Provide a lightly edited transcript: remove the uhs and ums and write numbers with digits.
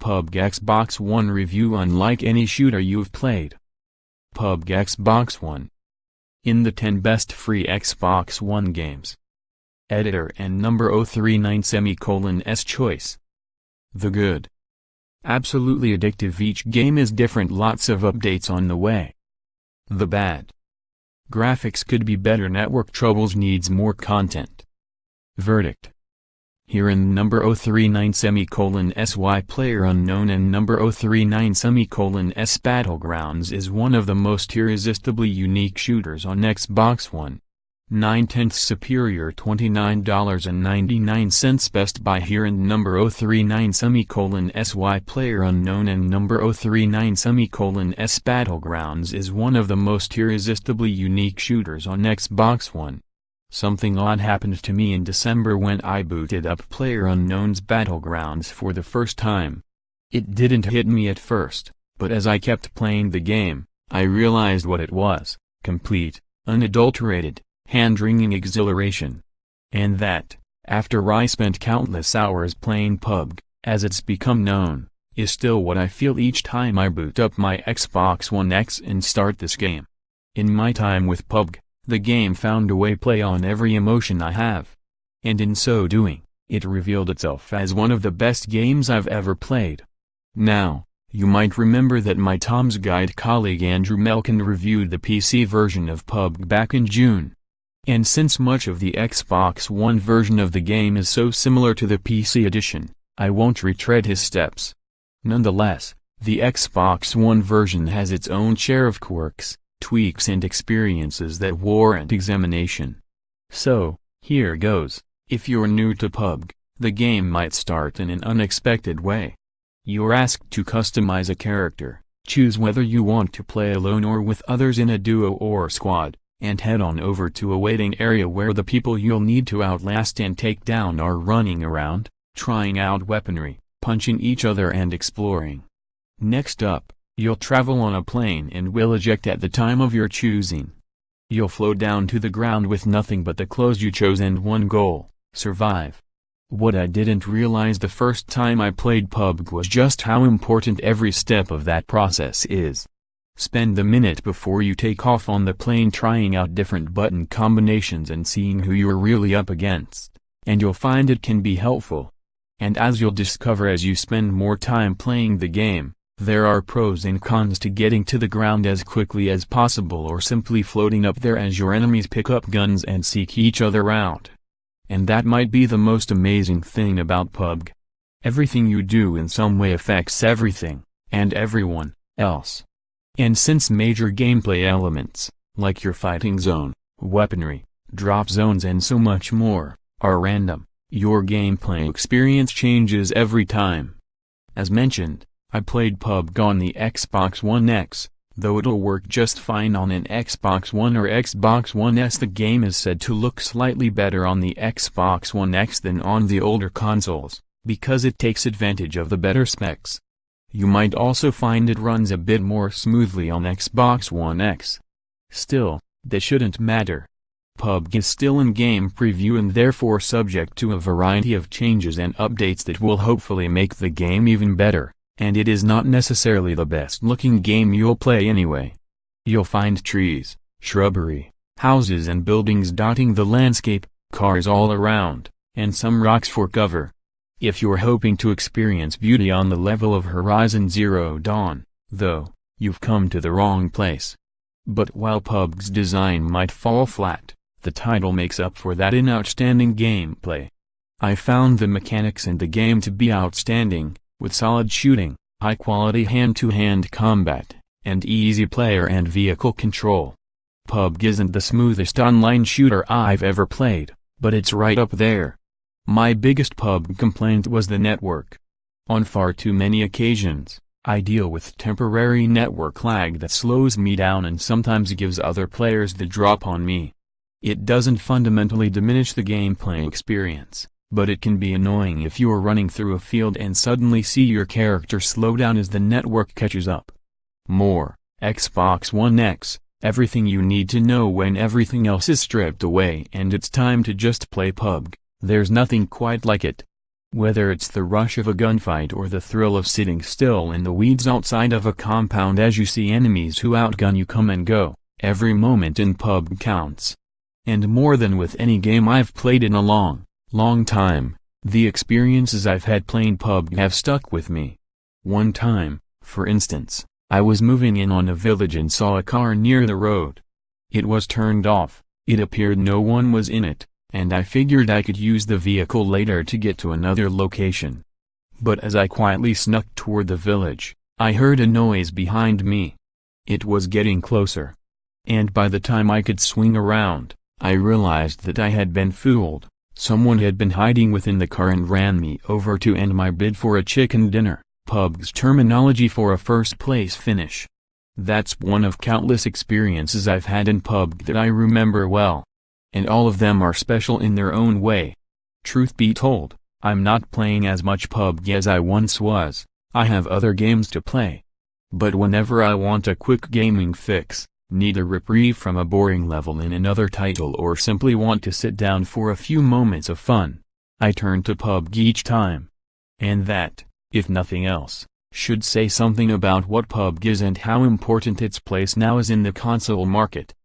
PUBG Xbox One review unlike any shooter you've played. PUBG Xbox One. In the 10 best free Xbox One games. Editor and number 039:S choice. The good. Absolutely addictive, each game is different, lots of updates on the way. The bad. Graphics could be better, network troubles, needs more content. Verdict. Here in number 039:SY PlayerUnknown and number 039:S Battlegrounds is one of the most irresistibly unique shooters on Xbox One. 9/10 superior, $29.99 Best Buy. Here in number 039:SY PlayerUnknown and number 039:S Battlegrounds is one of the most irresistibly unique shooters on Xbox One. Something odd happened to me in December when I booted up PlayerUnknown's Battlegrounds for the first time. It didn't hit me at first, but as I kept playing the game, I realized what it was: complete, unadulterated, hand-wringing exhilaration. And that, after I spent countless hours playing PUBG, as it's become known, is still what I feel each time I boot up my Xbox One X and start this game. In my time with PUBG, the game found a way play on every emotion I have. And in so doing, it revealed itself as one of the best games I've ever played. Now, you might remember that my Tom's Guide colleague Andrew Melkin reviewed the PC version of PUBG back in June. And since much of the Xbox One version of the game is so similar to the PC edition, I won't retread his steps. Nonetheless, the Xbox One version has its own share of quirks, tweaks and experiences that warrant examination. So, here goes. If you're new to PUBG, the game might start in an unexpected way. You're asked to customize a character, choose whether you want to play alone or with others in a duo or squad, and head on over to a waiting area where the people you'll need to outlast and take down are running around, trying out weaponry, punching each other and exploring. Next up, you'll travel on a plane and will eject at the time of your choosing. You'll float down to the ground with nothing but the clothes you chose and one goal: survive. What I didn't realize the first time I played PUBG was just how important every step of that process is. Spend the minute before you take off on the plane trying out different button combinations and seeing who you're really up against, and you'll find it can be helpful. And as you'll discover as you spend more time playing the game, there are pros and cons to getting to the ground as quickly as possible or simply floating up there as your enemies pick up guns and seek each other out. And that might be the most amazing thing about PUBG. Everything you do in some way affects everything, and everyone, else. And since major gameplay elements, like your fighting zone, weaponry, drop zones and so much more, are random, your gameplay experience changes every time. As mentioned, I played PUBG on the Xbox One X, though it'll work just fine on an Xbox One or Xbox One S. The game is said to look slightly better on the Xbox One X than on the older consoles, because it takes advantage of the better specs. You might also find it runs a bit more smoothly on Xbox One X. Still, that shouldn't matter. PUBG is still in game preview and therefore subject to a variety of changes and updates that will hopefully make the game even better. And it is not necessarily the best looking game you'll play anyway. You'll find trees, shrubbery, houses and buildings dotting the landscape, cars all around, and some rocks for cover. If you're hoping to experience beauty on the level of Horizon Zero Dawn, though, you've come to the wrong place. But while PUBG's design might fall flat, the title makes up for that in outstanding gameplay. I found the mechanics and the game to be outstanding, with solid shooting, high-quality hand-to-hand combat, and easy player and vehicle control. PUBG isn't the smoothest online shooter I've ever played, but it's right up there. My biggest PUBG complaint was the network. On far too many occasions, I deal with temporary network lag that slows me down and sometimes gives other players the drop on me. It doesn't fundamentally diminish the gameplay experience, but it can be annoying if you're running through a field and suddenly see your character slow down as the network catches up. More, Xbox One X, everything you need to know when everything else is stripped away and it's time to just play PUBG. There's nothing quite like it. Whether it's the rush of a gunfight or the thrill of sitting still in the weeds outside of a compound as you see enemies who outgun you come and go, every moment in PUBG counts. And more than with any game I've played in a long time, the experiences I've had playing PUBG have stuck with me. One time, for instance, I was moving in on a village and saw a car near the road. It was turned off, it appeared no one was in it, and I figured I could use the vehicle later to get to another location. But as I quietly snuck toward the village, I heard a noise behind me. It was getting closer. And by the time I could swing around, I realized that I had been fooled. Someone had been hiding within the car and ran me over to end my bid for a chicken dinner, PUBG's terminology for a first-place finish. That's one of countless experiences I've had in PUBG that I remember well. And all of them are special in their own way. Truth be told, I'm not playing as much PUBG as I once was. I have other games to play. But whenever I want a quick gaming fix, need a reprieve from a boring level in another title, or simply want to sit down for a few moments of fun, I turn to PUBG each time. And that, if nothing else, should say something about what PUBG is and how important its place now is in the console market.